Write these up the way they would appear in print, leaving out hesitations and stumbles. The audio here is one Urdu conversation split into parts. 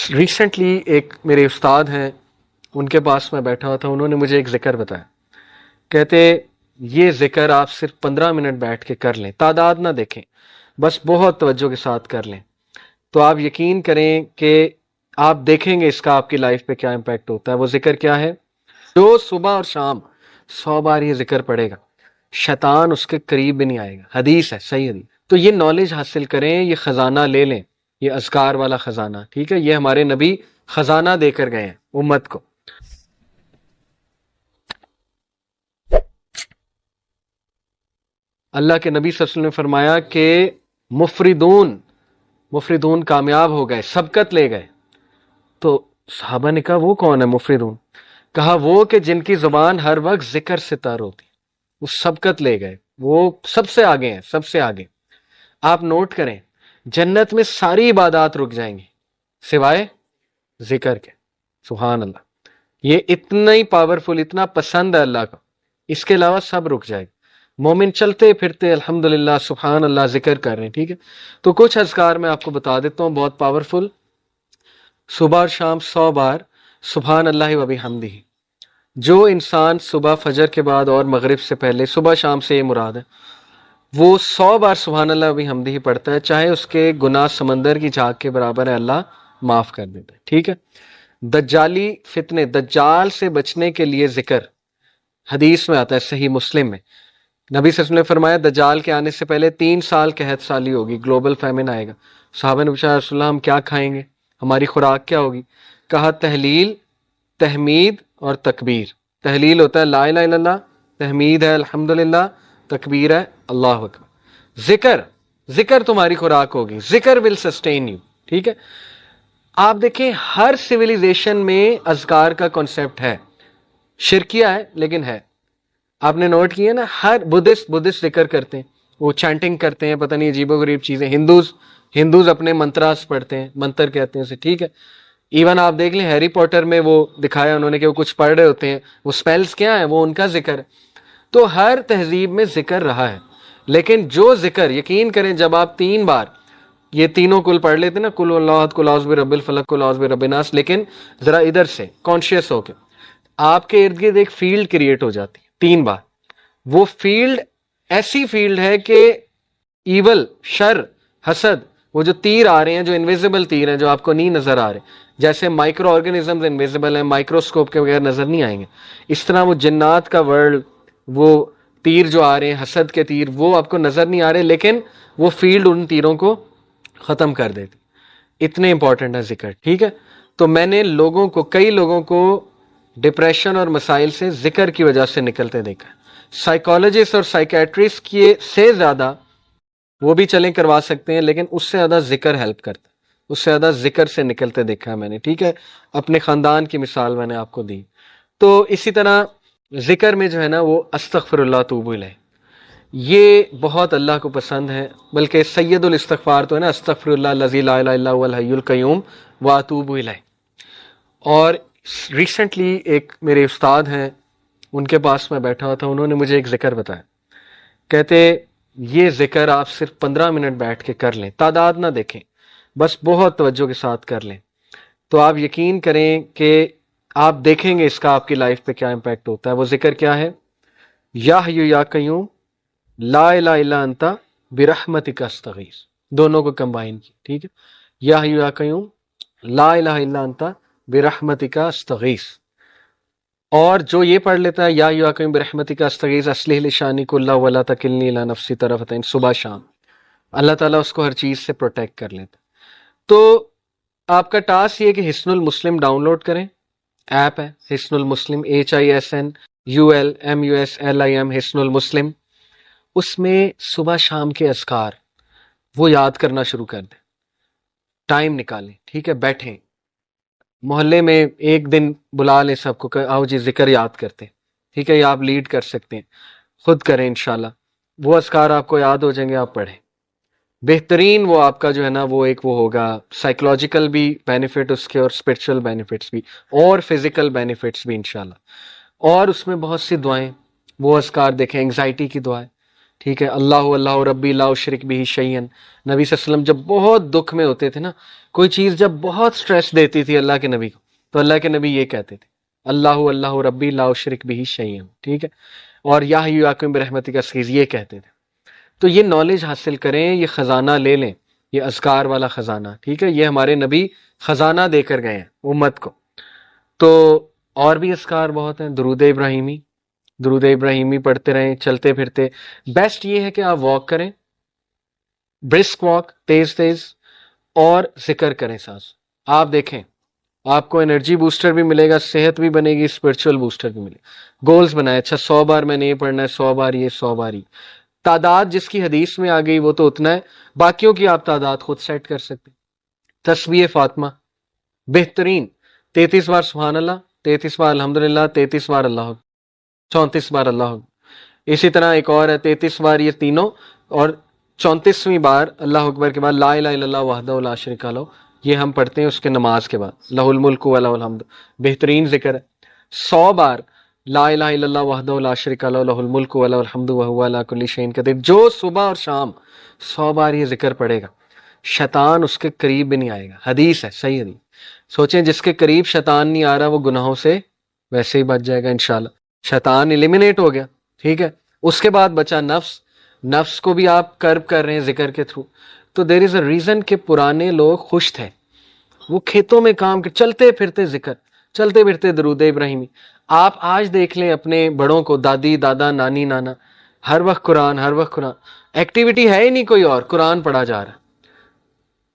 ریسنٹلی ایک میرے استاد ہیں، ان کے پاس میں بیٹھا ہوا تھا، انہوں نے مجھے ایک ذکر بتایا. کہتے یہ ذکر آپ صرف 15 منٹ بیٹھ کے کر لیں، تعداد نہ دیکھیں، بس بہت توجہ کے ساتھ کر لیں تو آپ یقین کریں کہ آپ دیکھیں گے اس کا آپ کی لائف پہ کیا امپیکٹ ہوتا ہے. وہ ذکر کیا ہے؟ جو صبح اور شام 100 بار یہ ذکر پڑے گا، شیطان اس کے قریب بھی نہیں آئے گا. حدیث ہے، صحیح حدیث. تو یہ نالج حاصل کریں، یہ خزانہ لے لیں، یہ اذکار والا خزانہ. ٹھیک ہے، یہ ہمارے نبی خزانہ دے کر گئے ہیں امت کو. اللہ کے نبی صلی اللہ علیہ وسلم نے فرمایا کہ مفردون کامیاب ہو گئے، سبقت لے گئے. تو صحابہ نے کہا وہ کون ہے مفردون؟ کہا وہ کہ جن کی زبان ہر وقت ذکر سے تر ہوتی، وہ سبقت لے گئے، وہ سب سے آگے ہیں، سب سے آگے. آپ نوٹ کریں، جنت میں ساری عبادات رک جائیں گی سوائے ذکر کے. سبحان اللہ، یہ اتنا ہی پاورفل، اتنا پسند ہے اللہ کا، اس کے علاوہ سب رک جائے گا. مومن چلتے پھرتے الحمدللہ سبحان اللہ ذکر کر رہے ہیں. ٹھیک ہے، تو کچھ اذکار میں آپ کو بتا دیتا ہوں، بہت پاورفل. صبح اور شام 100 بار سبحان اللہ و بحمدہ. جو انسان صبح فجر کے بعد اور مغرب سے پہلے، صبح شام سے یہ مراد ہے، وہ 100 بار سبحان اللہ و بحمدہ پڑھتا ہے، چاہے اس کے گناہ سمندر کی جھاگ کے برابر ہے، اللہ معاف کر دیتا ہے. ٹھیک ہے، دجالی فتنے، دجال سے بچنے کے لیے ذکر حدیث میں آتا ہے، صحیح مسلم میں. نبی صلی اللہ علیہ وسلم نے فرمایا دجال کے آنے سے پہلے 3 سال قحط سالی ہوگی، گلوبل فیمن آئے گا. صحابہ نے پوچھا رسول اللہ ہم کیا کھائیں گے، ہماری خوراک کیا ہوگی؟ کہا تحلیل، تحمید اور تکبیر. تحلیل ہوتا ہے لا الہ الا اللہ، تحمید ہے الحمدللہ، تکبیر ہے اللہ اکبر. ذکر تمہاری خوراک ہوگی، ذکر ول سسٹین یو. ٹھیک ہے، آپ دیکھیں ہر سویلائزیشن میں اذکار کا کنسپٹ ہے، شرکیہ ہے لیکن ہے. آپ نے نوٹ کیا نا، ہر بدھسٹ ذکر کرتے ہیں، وہ چینٹنگ کرتے ہیں، پتہ نہیں عجیب و غریب چیزیں. ہندوز اپنے منتراس پڑھتے ہیں، منتر کہتے ہیں اسے. ٹھیک ہے، ایون آپ دیکھ لیں ہیری پوٹر میں وہ دکھایا انہوں نے کہ وہ کچھ پڑھ رہے ہوتے ہیں، وہ سپیلز کیا ہیں، وہ ان کا ذکر ہے. تو ہر تہذیب میں ذکر رہا ہے، لیکن جو ذکر یقین کریں جب آپ 3 بار یہ تینوں کل پڑھ لیتے نا، کل اللہ احد، کل اعوذ برب الفلق، کل اعوذ برب الناس، لیکن ذرا ادھر سے کانشیس ہو کے آپ کے ارد گرد ایک فیلڈ کریٹ ہو جاتی ہے 3 بار. وہ فیلڈ ایسی فیلڈ ہے کہ ایول، شر، حسد، وہ جو تیر آ رہے ہیں، جو انویزیبل تیر ہیں، جو آپ کو نہیں نظر آ رہے، جیسے مائکرو آرگنزمز انویزیبل ہیں، مائکروسکوپ کے بغیر نظر نہیں آئیں گے، اس طرح وہ جنات کا ورلڈ، وہ تیر جو آ رہے ہیں، حسد کے تیر، وہ آپ کو نظر نہیں آ رہے، لیکن وہ فیلڈ ان تیروں کو ختم کر دیتی. اتنے امپورٹنٹ ہے ذکر. ٹھیک ہے، تو میں نے کئی لوگوں کو ڈپریشن اور مسائل سے ذکر کی وجہ سے نکلتے دیکھا. سائیکالوجسٹ اور سائیکیٹرسٹ کی سے زیادہ وہ بھی چلیں کروا سکتے ہیں، لیکن اس سے زیادہ ذکر ہیلپ کرتا ہے، اس سے زیادہ ذکر سے نکلتے دیکھا ہے میں نے. ٹھیک ہے، اپنے خاندان کی مثال میں نے آپ کو دی. تو اسی طرح ذکر میں جو ہے نا وہ استغفر اللہ توب الیہ، یہ بہت اللہ کو پسند ہے. بلکہ سید الاستغفار تو ہے نا، استغفر اللہ الذی لا الہ الا هو الحی القیوم واتوب الیہ. اور ریسنٹلی ایک میرے استاد ہیں، ان کے پاس میں بیٹھا ہوا تھا، انہوں نے مجھے ایک ذکر بتایا. کہتے یہ ذکر آپ صرف 15 منٹ بیٹھ کے کر لیں، تعداد نہ دیکھیں، بس بہت توجہ کے ساتھ کر لیں تو آپ یقین کریں کہ آپ دیکھیں گے اس کا آپ کی لائف پہ کیا امپیکٹ ہوتا ہے. وہ ذکر کیا ہے؟ یا حی یا قیوم لا الہ الا انت برحمتک استغیث. دونوں کو کمبائن کی. ٹھیک ہے، یا حی یا قیوم لا الہ الا انت برحمتک استغیث. اور جو یہ پڑھ لیتا ہے یا حی قیوم برحمتک استغیث اصلح لی شانی کلہ ولا تکلنی الی نفسی طرفۃ عین، صبح شام، اللہ تعالیٰ اس کو ہر چیز سے پروٹیکٹ کر لیتا. تو آپ کا ٹاسک یہ کہ حصن المسلم ڈاؤن لوڈ کریں، ایپ ہے حصن المسلم، HISNULMUSLIM، حصن المسلم. اس میں صبح شام کے اذکار وہ یاد کرنا شروع کر دیں، ٹائم نکالیں. ٹھیک ہے، بیٹھیں، محلے میں ایک دن بلا لیں سب کو کہ آؤ جی ذکر یاد کرتے ہیں. ٹھیک ہے، یہ آپ لیڈ کر سکتے ہیں، خود کریں انشاءاللہ. وہ اذکار آپ کو یاد ہو جائیں گے، آپ پڑھیں. بہترین وہ آپ کا جو ہے نا وہ ایک وہ ہوگا، سائیکولوجیکل بھی بینیفٹ اس کے، اور اسپرچل بینیفٹس بھی، اور فزیکل بینیفٹس بھی انشاءاللہ. اور اس میں بہت سی دعائیں، وہ اذکار دیکھیں، انگزائٹی کی دعائیں، ٹھیک ہے، اللہ اللہ ربی لا اشرک بہ شیئا. نبی صلی اللہ علیہ وسلم جب بہت دکھ میں ہوتے تھے نا، کوئی چیز جب بہت سٹریس دیتی تھی اللہ کے نبی کو، تو اللہ کے نبی یہ کہتے تھے، اللہ اللہ ربی لا اشرک بہ شیئا. ٹھیک ہے، اور یا حی یا قیوم برحمتک استغیث یہ کہتے تھے. تو یہ نالج حاصل کریں، یہ خزانہ لے لیں، یہ اذکار والا خزانہ. ٹھیک ہے، یہ ہمارے نبی خزانہ دے کر گئے ہیں امت کو. تو اور بھی اذکار بہت ہیں. درود ابراہیمی، درود ابراہیمی پڑھتے رہیں چلتے پھرتے. بیسٹ یہ ہے کہ آپ واک کریں، برسک واک، تیز تیز، اور ذکر کریں ساتھ. آپ دیکھیں آپ کو انرجی بوسٹر بھی ملے گا، صحت بھی بنے گی، اسپرچول بوسٹر بھی ملے گا. گولز بنائے، اچھا 100 بار میں نے یہ پڑھنا ہے، 100 بار یہ، 100 بار یہ. تعداد جس کی حدیث میں آ گئی وہ تو اتنا ہے، باقیوں کی آپ تعداد خود سیٹ کر سکتے. تسبیح فاطمہ بہترین، 33 بار سبحان اللہ، 33 بار الحمدللہ، 33 بار اللہ اکبر، 34 بار اللہ اکبر. اسی طرح ایک اور ہے 33 بار یہ تینوں، اور 34ویں بار اللہ اکبر کے بعد لا الہ الا اللہ وحدہ لا شریک لہ. یہ ہم پڑھتے ہیں اس کے نماز کے بعد، لہ الملک و لہ الحمد. بہترین ذکر ہے. 100 بار لا الہ الا اللہ وحدہ لا شریک لہ لہ الملک و لہ الحمد وہو علی کل شیء قدیر. جو صبح اور شام 100 بار یہ ذکر پڑھے گا، شیطان اس کے قریب بھی نہیں آئے گا. حدیث ہے، صحیح حدیث. سوچیں جس کے قریب شیطان نہیں آ رہا وہ گناہوں سے ویسے ہی بچ جائے گا انشاءاللہ. شیطان ایلیمینیٹ ہو گیا. ٹھیک ہے، اس کے بعد بچا نفس. نفس کو بھی آپ کرب کر رہے ہیں ذکر کے تھرو. تو دیر از اے ریزن کہ پرانے لوگ خوش تھے، وہ کھیتوں میں کام کر، چلتے پھرتے ذکر، چلتے پھرتے درود ابراہیمی. آپ آج دیکھ لیں اپنے بڑوں کو، دادی دادا نانی نانا، ہر وقت قرآن، ہر وقت قرآن. ایکٹیویٹی ہے ہی نہیں کوئی اور، قرآن پڑھا جا رہا ہے.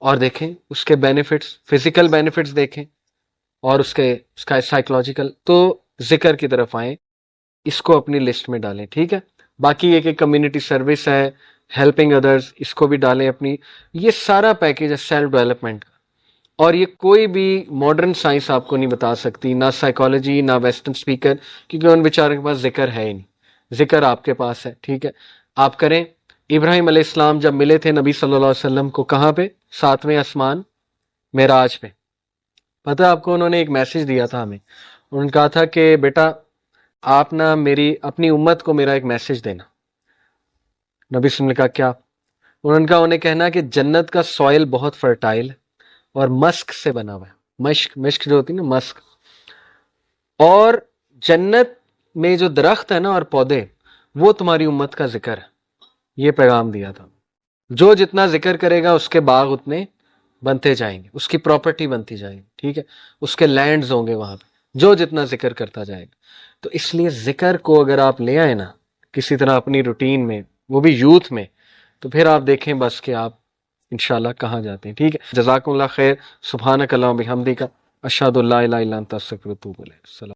اور دیکھیں اس کے بینیفٹس، فزیکل بینیفٹس دیکھیں، اور اس کا سائیکولوجیکل. تو ذکر کی طرف آئیں، اس کو اپنی لسٹ میں ڈالیں. ٹھیک ہے، باقی یہ کہ کمیونٹی سروس ہے، ہیلپنگ ادرز، اس کو بھی ڈالیں اپنی. یہ سارا پیکیج ہے سیلف ڈیولپمنٹ کا. اور یہ کوئی بھی ماڈرن سائنس آپ کو نہیں بتا سکتی، نہ سائیکالوجی، نہ ویسٹرن اسپیکر، کیونکہ ان بیچاروں کے پاس ذکر ہے ہی نہیں. ذکر آپ کے پاس ہے. ٹھیک ہے، آپ کریں. ابراہیم علیہ السلام جب ملے تھے نبی صلی اللہ علیہ وسلم کو، کہاں پہ؟ 7ویں آسمان، معراج پہ. پتہ آپ کو انہوں نے ایک میسج دیا تھا ہمیں. انہوں نے کہا تھا کہ بیٹا آپ نا اپنی امت کو میرا ایک میسج دینا. نبی صلی اللہ علیہ وسلم نے کہا کیا؟ انہوں نے کہا انہیں کہنا کہ جنت کا سوائل بہت فرٹائل ہے اور مسک سے بنا ہوا ہے. مشک جو ہوتی ہے نا، مسک. اور جنت میں جو درخت ہے نا اور پودے، وہ تمہاری امت کا ذکر ہے. یہ پیغام دیا تھا. جو جتنا ذکر کرے گا اس کے باغ اتنے بنتے جائیں گے، اس کی پراپرٹی بنتی جائے گی. ٹھیک ہے، اس کے لینڈز ہوں گے وہاں پہ، جو جتنا ذکر کرتا جائے گا. تو اس لیے ذکر کو اگر آپ لے آئے نا کسی طرح اپنی روٹین میں، وہ بھی یوتھ میں، تو پھر آپ دیکھیں بس کہ آپ انشاءاللہ کہاں جاتے ہیں. ٹھیک ہے، جزاکم اللہ خیر. سبحانک اللہم و بحمدک، اشہد ان لا الہ الا انت استغفرک و اتوب الیک. السلام.